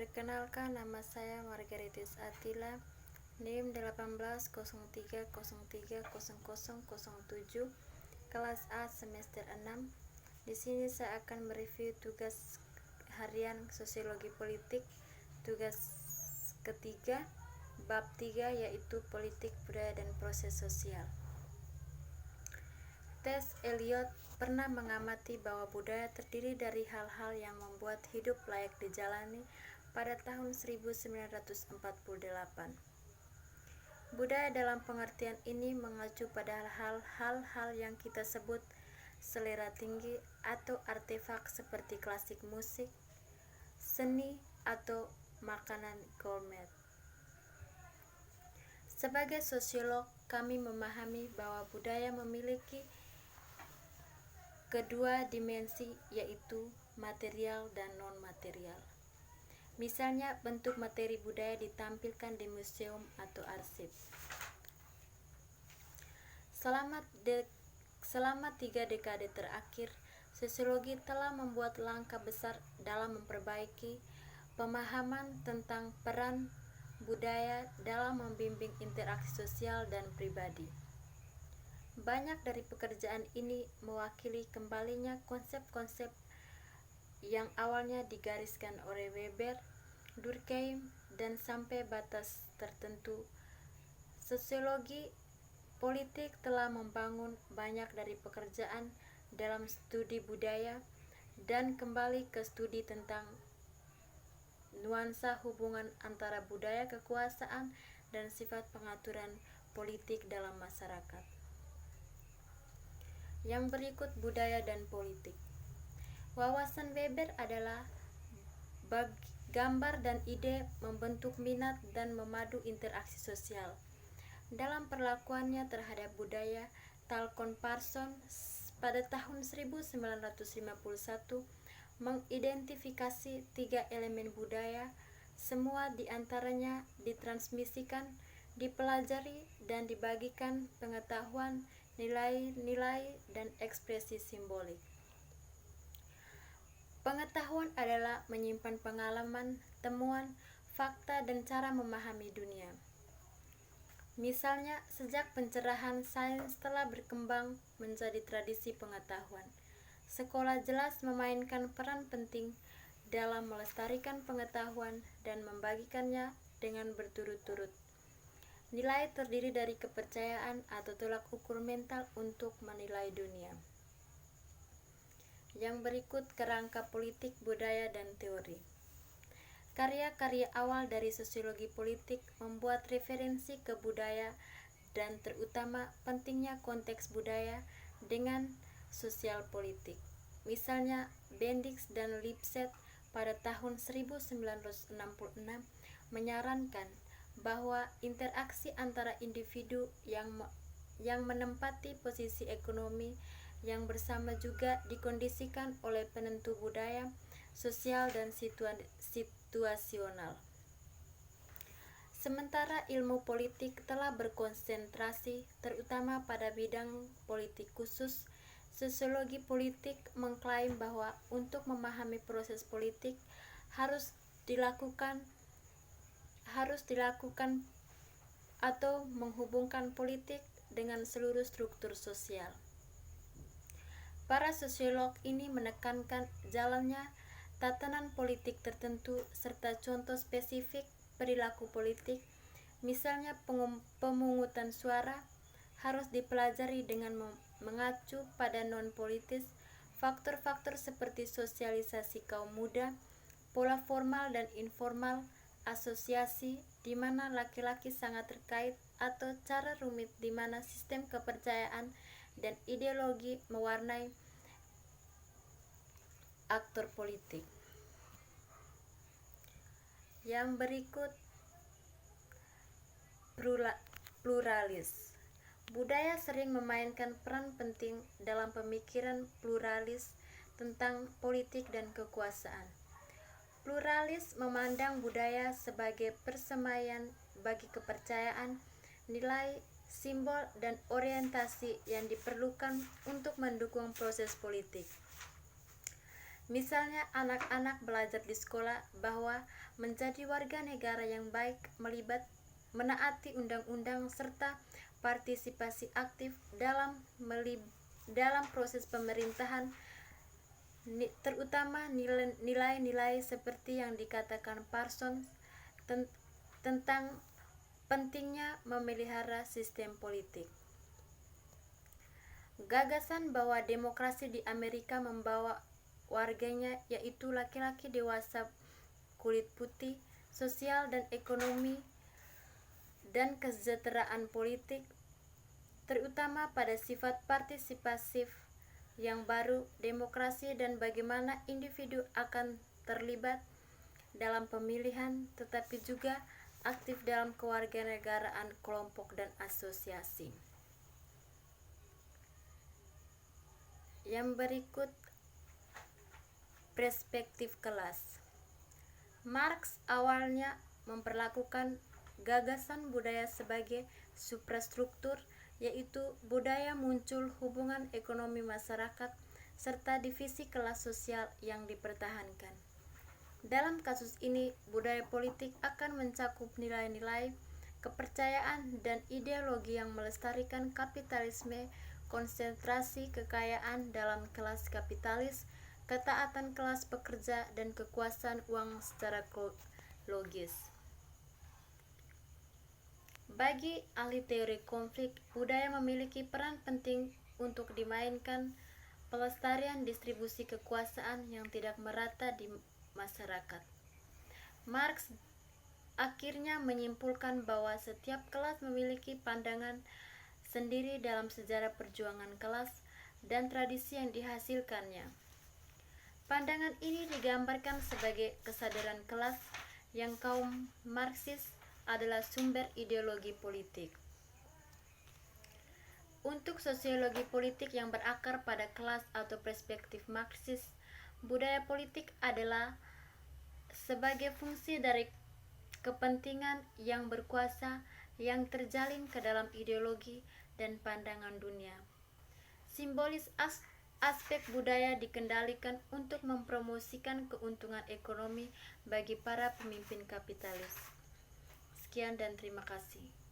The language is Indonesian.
Perkenalkan, nama saya Margaritis Atila, NIM 1803030007, kelas A semester 6. Di sini saya akan mereview tugas harian Sosiologi Politik, tugas ketiga, bab 3, yaitu Politik, Budaya, dan Proses Sosial. T.S. Eliot pernah mengamati bahwa budaya terdiri dari hal-hal yang membuat hidup layak dijalani pada tahun 1948. Budaya dalam pengertian ini mengacu pada hal-hal yang kita sebut selera tinggi atau artefak seperti klasik musik, seni, atau makanan gourmet. Sebagai sosiolog, kami memahami bahwa budaya memiliki kedua dimensi, yaitu material dan non-material. Misalnya, bentuk materi budaya ditampilkan di museum atau arsip. Selama 3 dekade terakhir, sosiologi telah membuat langkah besar dalam memperbaiki pemahaman tentang peran budaya dalam membimbing interaksi sosial dan pribadi. Banyak dari pekerjaan ini mewakili kembalinya konsep-konsep yang awalnya digariskan oleh Weber, Durkheim, dan sampai batas tertentu. Sosiologi politik telah membangun banyak dari pekerjaan dalam studi budaya dan kembali ke studi tentang nuansa hubungan antara budaya kekuasaan dan sifat pengaturan politik dalam masyarakat. Yang berikut budaya dan politik. Wawasan Weber adalah gambar dan ide membentuk minat dan memadu interaksi sosial. Dalam perlakuannya terhadap budaya, Talcott Parsons pada tahun 1951 mengidentifikasi 3 elemen budaya, semua diantaranya ditransmisikan, dipelajari, dan dibagikan pengetahuan, nilai-nilai, dan ekspresi simbolik. Pengetahuan adalah menyimpan pengalaman, temuan, fakta, dan cara memahami dunia. Misalnya, sejak pencerahan, sains telah berkembang menjadi tradisi pengetahuan. Sekolah jelas memainkan peran penting dalam melestarikan pengetahuan dan membagikannya dengan berturut-turut. Nilai terdiri dari kepercayaan atau tolak ukur mental untuk menilai dunia. Yang berikut kerangka politik, budaya, dan teori. Karya-karya awal dari sosiologi politik membuat referensi ke budaya dan terutama pentingnya konteks budaya dengan sosial politik. Misalnya, Bendix dan Lipset pada tahun 1966 menyarankan bahwa interaksi antara individu yang menempati posisi ekonomi yang bersama juga dikondisikan oleh penentu budaya, sosial, dan situasional. Sementara ilmu politik telah berkonsentrasi terutama pada bidang politik khusus, sosiologi politik mengklaim bahwa untuk memahami proses politik harus dilakukan atau menghubungkan politik dengan seluruh struktur sosial. Para sosiolog ini menekankan jalannya tatanan politik tertentu serta contoh spesifik perilaku politik, misalnya pemungutan suara, harus dipelajari dengan mengacu pada non-politis, faktor-faktor seperti sosialisasi kaum muda, pola formal dan informal, asosiasi di mana laki-laki sangat terkait, atau cara rumit di mana sistem kepercayaan dan ideologi mewarnai aktor politik. Yang berikut pluralis. Budaya sering memainkan peran penting dalam pemikiran pluralis tentang politik dan kekuasaan. Pluralis memandang budaya sebagai persemaian bagi kepercayaan, nilai, simbol, dan orientasi yang diperlukan untuk mendukung proses politik. Misalnya, anak-anak belajar di sekolah bahwa menjadi warga negara yang baik menaati undang-undang serta partisipasi aktif dalam proses pemerintahan, terutama nilai-nilai seperti yang dikatakan Parsons tentang pentingnya memelihara sistem politik. Gagasan bahwa demokrasi di Amerika membawa warganya, yaitu laki-laki dewasa kulit putih, sosial dan ekonomi, dan kesejahteraan politik, terutama pada sifat partisipasif yang baru demokrasi dan bagaimana individu akan terlibat dalam pemilihan, tetapi juga aktif dalam kewarganegaraan kelompok dan asosiasi. Yang berikut perspektif kelas. Marx awalnya memperlakukan gagasan budaya sebagai suprastruktur, yaitu budaya muncul hubungan ekonomi masyarakat serta divisi kelas sosial yang dipertahankan. Dalam kasus ini, budaya politik akan mencakup nilai-nilai, kepercayaan, dan ideologi yang melestarikan kapitalisme, konsentrasi kekayaan dalam kelas kapitalis, ketaatan kelas pekerja, dan kekuasaan uang secara logis. Bagi ahli teori konflik, budaya memiliki peran penting untuk dimainkan pelestarian distribusi kekuasaan yang tidak merata di masyarakat. Marx akhirnya menyimpulkan bahwa setiap kelas memiliki pandangan sendiri dalam sejarah perjuangan kelas dan tradisi yang dihasilkannya. Pandangan ini digambarkan sebagai kesadaran kelas yang kaum Marxis adalah sumber ideologi politik. Untuk sosiologi politik yang berakar pada kelas atau perspektif Marxis, budaya politik adalah sebagai fungsi dari kepentingan yang berkuasa yang terjalin ke dalam ideologi dan pandangan dunia. Simbolis aspek budaya dikendalikan untuk mempromosikan keuntungan ekonomi bagi para pemimpin kapitalis. Sekian dan terima kasih.